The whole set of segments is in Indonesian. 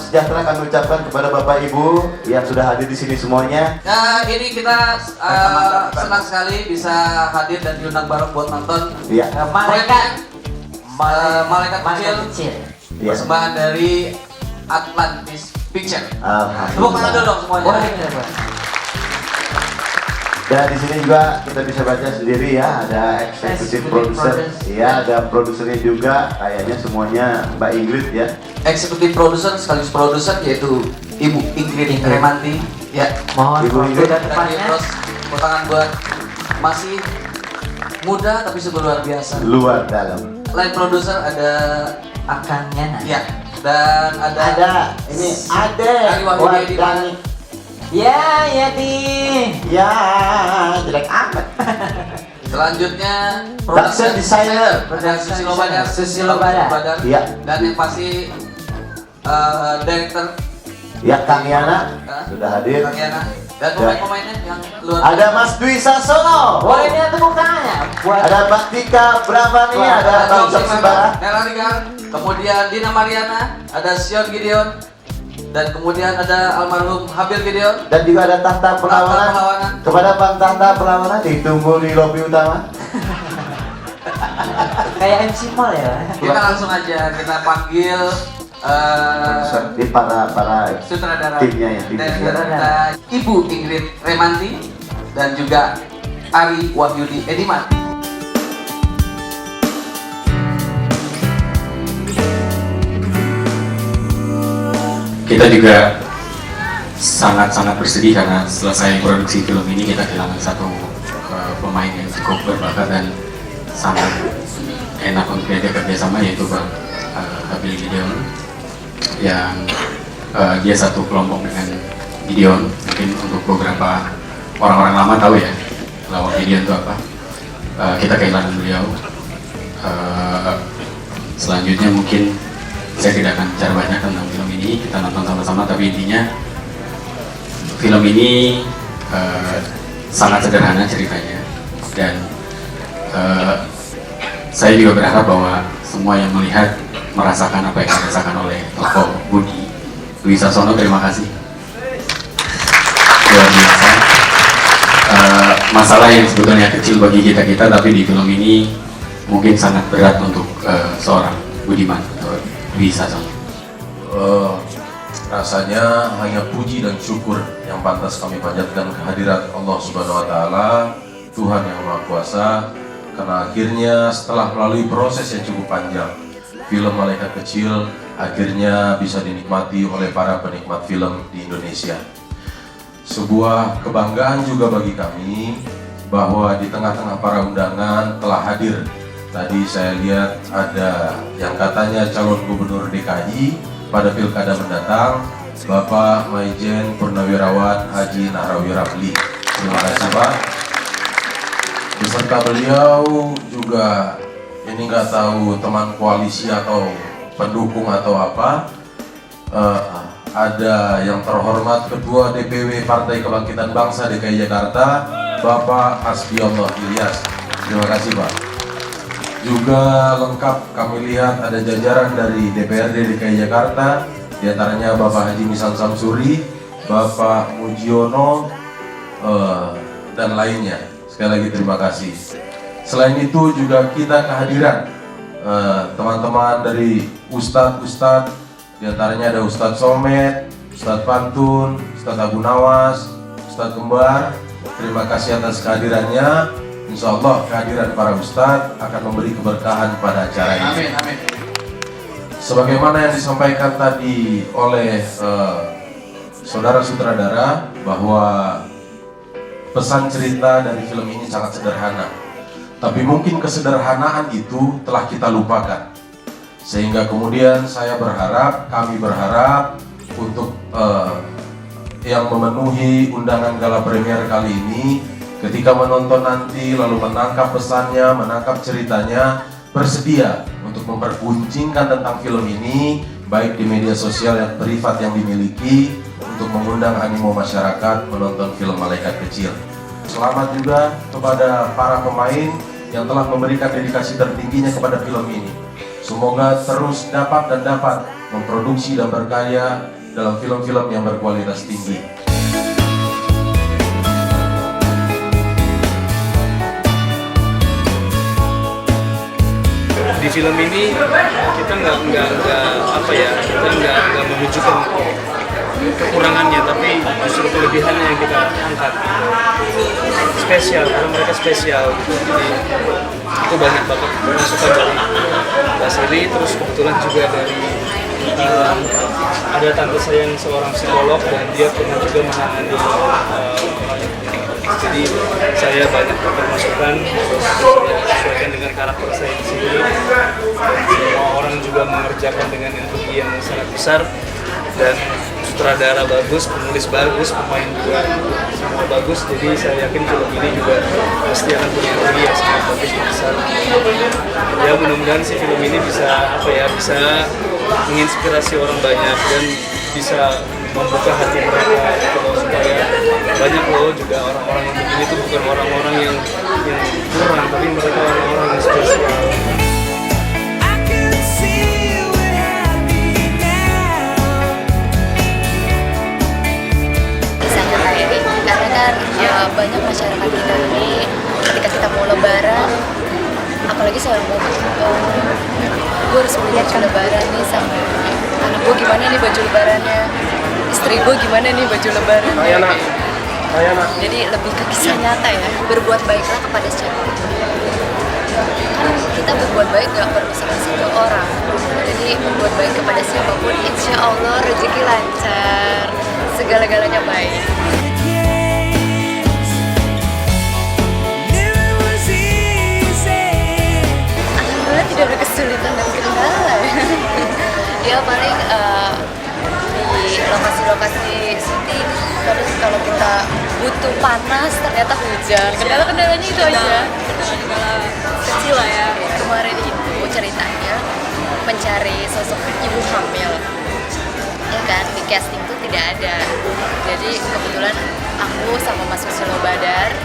sejahtera kami ucapkan kepada Bapak Ibu yang sudah hadir di sini semuanya. Nah, ini kita senang sekali bisa hadir dan diundang bareng buat nonton. Iya. Malaikat Kecil. Iya. Persembahan dari Atlantis Picture. Tepuk tangan dulu dong semuanya. Dan di sini juga kita bisa baca sendiri ya, ada executive producer, ya, ada produsernya juga, kayaknya semuanya Mbak Ingrid ya. Executive producer sekaligus produser yaitu Ibu Ingrid Remanti. Ya, Mohon Ibu waktu Ingrid. dan tempatnya. terus tepuk tangan buat masih muda tapi sungguh luar biasa. Luar dalam. Line producer ada Akannya. ya, dan ada ini Ari Wahyudi Ediman. Ya, ya di. Ya, jelek amat. Selanjutnya Production designer. ada Susilo Badar. Susilo Badar. Iya. Dan yang pasti director Ya, Kang Yana sudah hadir. Kang Yana. Dan pemain-pemainnya yang luar Ada Mas Dwi Sasono. Boleh lihat tepuk tangannya. Buat Ada Mbak Tika Bravani, ada Bang Sembara. Nela Rigar, kemudian Dina Mariana, ada Sion Gideon, dan kemudian ada almarhum Habil Gideon. Dan juga ada Tahta Perlawanan. Perlawanan. Kepada Bang Tahta Perlawanan ditunggu di lobi utama. kayak MC Mall ya. Kita langsung aja kita panggil Di para sutradara timnya ya, timnya. dan Ibu Ingrid Remanti dan juga Ari Wahyudi Ediman. Kita juga sangat-sangat bersedih karena selesai produksi film ini kita kehilangan satu pemain yang cukup berbakat dan sangat enak untuk diajak kerjasama, yaitu Bang Habil Gideon yang dia satu kelompok dengan Gideon. Mungkin untuk beberapa orang-orang lama tahu ya lawak Gideon itu apa. Kita kehilangan beliau. Selanjutnya mungkin saya tidak akan bicara banyak tentang film ini, kita nonton sama-sama, tapi intinya film ini sangat sederhana ceritanya, dan saya juga berharap bahwa semua yang melihat merasakan apa yang dirasakan oleh tokoh Budi Dwi Sasono. Terima kasih, luar biasa. Masalah yang sebetulnya kecil bagi kita-kita, tapi di film ini mungkin sangat berat untuk seorang Budiman atau Dwi Sasono. Rasanya hanya puji dan syukur yang pantas kami panjatkan kehadirat Allah Subhanahu wa Ta'ala, Tuhan yang Maha Kuasa, karena akhirnya setelah melalui proses yang cukup panjang, film Malaikat Kecil akhirnya bisa dinikmati oleh para penikmat film di Indonesia. Sebuah kebanggaan juga bagi kami bahwa di tengah-tengah para undangan telah hadir. Tadi saya lihat ada yang katanya calon gubernur DKI pada pilkada mendatang, Bapak Maijen Purnawirawan Haji Nahrawi Ramli. Terima kasih Pak. Beserta beliau juga, ini nggak tahu teman koalisi atau pendukung atau apa, ada yang terhormat Ketua DPW Partai Kebangkitan Bangsa DKI Jakarta, Bapak Hasbiallah Ilyas. Terima kasih Pak. Juga lengkap kami lihat ada jajaran dari DPRD DKI Jakarta, diantaranya Bapak Haji Misan Samsuri, Bapak Mujiono, dan lainnya. Sekali lagi terima kasih. Selain itu juga kita kehadiran teman-teman dari Ustadz, diantaranya ada Ustadz Somet, Ustadz Pantun, Ustadz Abu Nawas, Ustadz Kembar. Terima kasih atas kehadirannya. Insya Allah kehadiran para Ustadz akan memberi keberkahan pada acara ini. Amin, amin. Sebagaimana yang disampaikan tadi oleh saudara sutradara, bahwa pesan cerita dari film ini sangat sederhana, tapi mungkin kesederhanaan itu telah kita lupakan, sehingga kemudian kami berharap untuk yang memenuhi undangan gala premier kali ini, ketika menonton nanti lalu menangkap pesannya, menangkap ceritanya, bersedia untuk memperguncingkan tentang film ini baik di media sosial yang privat yang dimiliki, untuk mengundang animo masyarakat menonton film Malaikat Kecil. Selamat juga kepada para pemain yang telah memberikan dedikasi tertingginya kepada film ini. Semoga terus dapat memproduksi dan berkarya dalam film-film yang berkualitas tinggi. Di film ini kita nggak menunjukkan kekurangannya, tapi justru kelebihannya yang kita angkat. Spesial, karena mereka spesial gitu. Jadi itu banyak banget masukan dari Mbak Siri, terus kebetulan juga dari ada tante saya yang seorang psikolog dan dia pernah juga menangani jadi saya banyak dapat masukan sesuaikan dengan karakter saya di sini. Semua orang juga mengerjakan dengan energi yang sangat besar dan sutradara bagus, penulis bagus, pemain juga semua bagus. Jadi saya yakin film ini juga pasti akan punya energi yang sangat bagus dan besar. Ya mudah-mudahan sih film ini bisa bisa menginspirasi orang banyak dan bisa membuka hati mereka gitu loh, supaya banyak loh juga orang-orang yang begini itu bukan orang-orang yang kurang, tapi mereka orang-orang yang spesial. Sangat happy karena kan ya banyak masyarakat kita ini ketika kita mau lebaran, apalagi seorang bapak, gue harus melihat ke lebaran nih sama anak gue gimana nih baju lebarannya, istri gue gimana nih baju lebarannya. Jadi lebih ke kisah nyata ya, berbuat baiklah kepada siapapun. Kan kita berbuat baik gak perlu sama satu orang, jadi berbuat baik kepada siapapun, insya Allah rezeki lancar, segala-galanya baik. Alhamdulillah tidak ada kesulitan dan kendala ya. Ya paling di lokasi-lokasi syuting kadang kalau kita butuh panas ternyata hujan. Kendala-kendalanya itu aja. Kendala kecil lah ya. Kemarin itu ceritanya mencari sosok ibu hamil. Ya kan, di casting tuh tidak ada. Jadi kebetulan aku sama Mas Susilo Badar,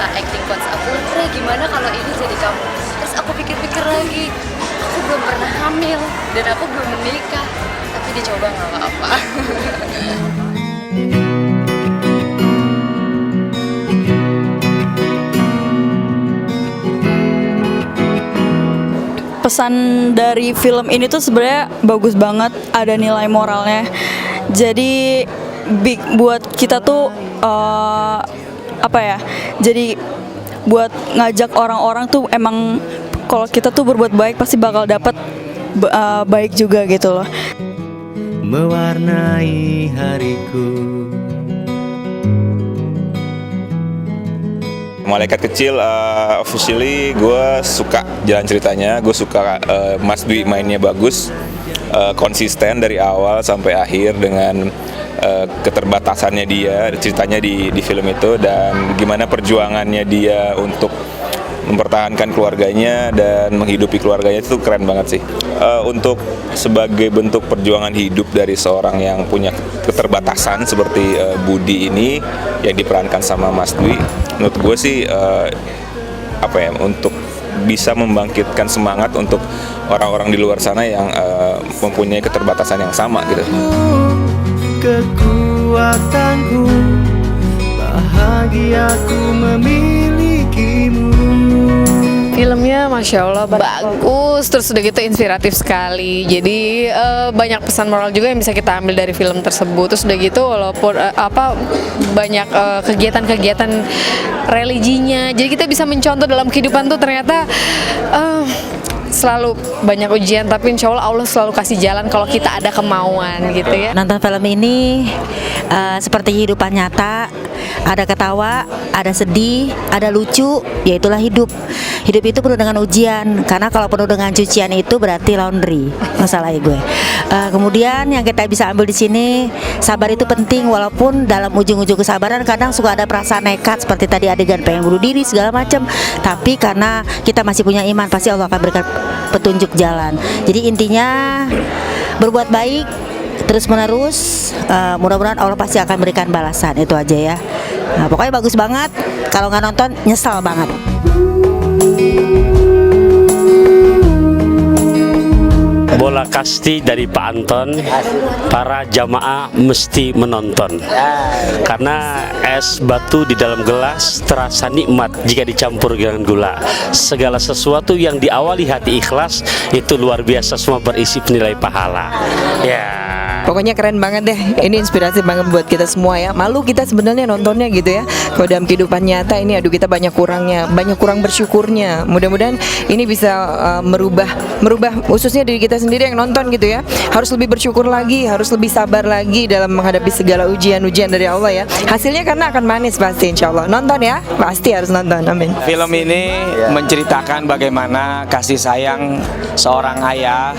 acting coach aku, gimana kalau ini jadi kamu? Terus aku pikir-pikir lagi, aku belum pernah hamil dan aku belum menikah, tapi dicoba nggak apa-apa. Pesan dari film ini tuh sebenarnya bagus banget, ada nilai moralnya. Jadi buat kita tuh jadi buat ngajak orang-orang tuh emang kalau kita tuh berbuat baik pasti bakal dapet baik juga gitu loh. Mewarnai hariku. Malaikat Kecil, officially gue suka jalan ceritanya, gue suka Mas Dwi mainnya bagus, konsisten dari awal sampai akhir dengan keterbatasannya dia, ceritanya di film itu, dan gimana perjuangannya dia untuk mempertahankan keluarganya dan menghidupi keluarganya itu keren banget sih. Untuk sebagai bentuk perjuangan hidup dari seorang yang punya keterbatasan seperti Budi ini yang diperankan sama Mas Dwi, menurut gue sih untuk bisa membangkitkan semangat untuk orang-orang di luar sana yang mempunyai keterbatasan yang sama gitu. Kekuatanku, bahagiaku memilikimu. Filmnya Masya Allah bagus, terus udah gitu inspiratif sekali. Jadi banyak pesan moral juga yang bisa kita ambil dari film tersebut. Terus udah gitu walaupun banyak kegiatan-kegiatan religinya, jadi kita bisa mencontoh dalam kehidupan tuh ternyata selalu banyak ujian, tapi insya Allah selalu kasih jalan kalau kita ada kemauan gitu ya. Nonton film ini seperti kehidupan nyata, ada ketawa, ada sedih, ada lucu, ya itulah hidup. Hidup itu penuh dengan ujian, karena kalau penuh dengan cucian itu berarti laundry, masalahnya gue. Kemudian yang kita bisa ambil di sini, sabar itu penting, walaupun dalam ujung-ujung kesabaran kadang suka ada perasaan nekat seperti tadi adegan pengen bunuh diri segala macam. Tapi karena kita masih punya iman, pasti Allah akan berikan petunjuk jalan. Jadi intinya berbuat baik terus menerus, mudah-mudahan Allah pasti akan berikan balasan, itu aja ya. Nah, pokoknya bagus banget, kalau nggak nonton nyesal banget. bola kasti dari Pak Anton, para jamaah mesti menonton. Karena es batu di dalam gelas terasa nikmat jika dicampur dengan gula. Segala sesuatu yang diawali hati ikhlas itu luar biasa, semua berisi penilai pahala. Ya. Pokoknya keren banget deh. Ini inspirasi banget buat kita semua ya. Malu kita sebenarnya nontonnya gitu ya. Kalau dalam kehidupan nyata ini aduh kita banyak kurangnya, banyak kurang bersyukurnya. Mudah-mudahan ini bisa merubah khususnya diri kita sendiri yang nonton gitu ya. Harus lebih bersyukur lagi, harus lebih sabar lagi dalam menghadapi segala ujian-ujian dari Allah ya. Hasilnya karena akan manis pasti insya Allah. Nonton ya, pasti harus nonton. Amin. Film ini menceritakan bagaimana kasih sayang seorang ayah,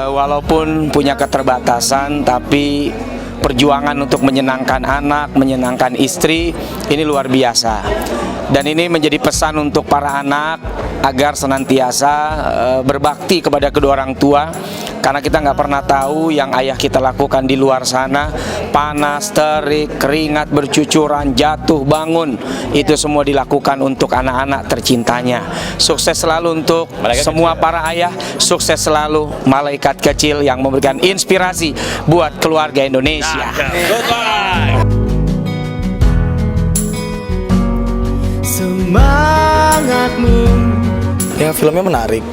walaupun punya keterbatasan tapi perjuangan untuk menyenangkan anak, menyenangkan istri ini luar biasa. Dan ini menjadi pesan untuk para anak agar senantiasa berbakti kepada kedua orang tua, karena kita nggak pernah tahu yang ayah kita lakukan di luar sana, panas, terik, keringat bercucuran, jatuh bangun, itu semua dilakukan untuk anak-anak tercintanya. Sukses selalu untuk semua para ayah, sukses selalu malaikat kecil yang memberikan inspirasi buat keluarga Indonesia. Semangatmu. Ya, filmnya menarik,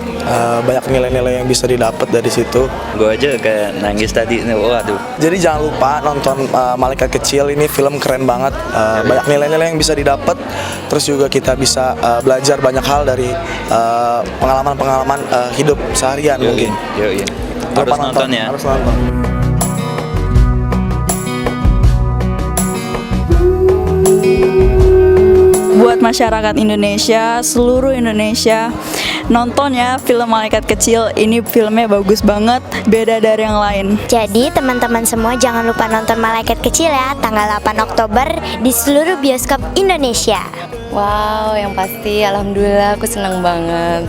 banyak nilai-nilai yang bisa didapat dari situ. Gue aja kayak nangis tadi, waduh. Jadi jangan lupa nonton Malaikat Kecil, ini film keren banget, banyak nilai-nilai yang bisa didapat. Terus juga kita bisa belajar banyak hal dari pengalaman-pengalaman hidup seharian mungkin. Harus nonton ya. Harus nonton. Buat masyarakat Indonesia, seluruh Indonesia, nonton ya film Malaikat Kecil. Ini filmnya bagus banget, beda dari yang lain. Jadi teman-teman semua jangan lupa nonton Malaikat Kecil ya, tanggal 8 Oktober di seluruh bioskop Indonesia. Wow, yang pasti alhamdulillah aku senang banget.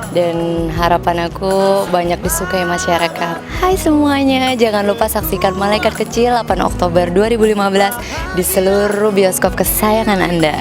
Dan harapan aku banyak disukai masyarakat. Hai semuanya, jangan lupa saksikan Malaikat Kecil 8 Oktober 2015 di seluruh bioskop kesayangan Anda.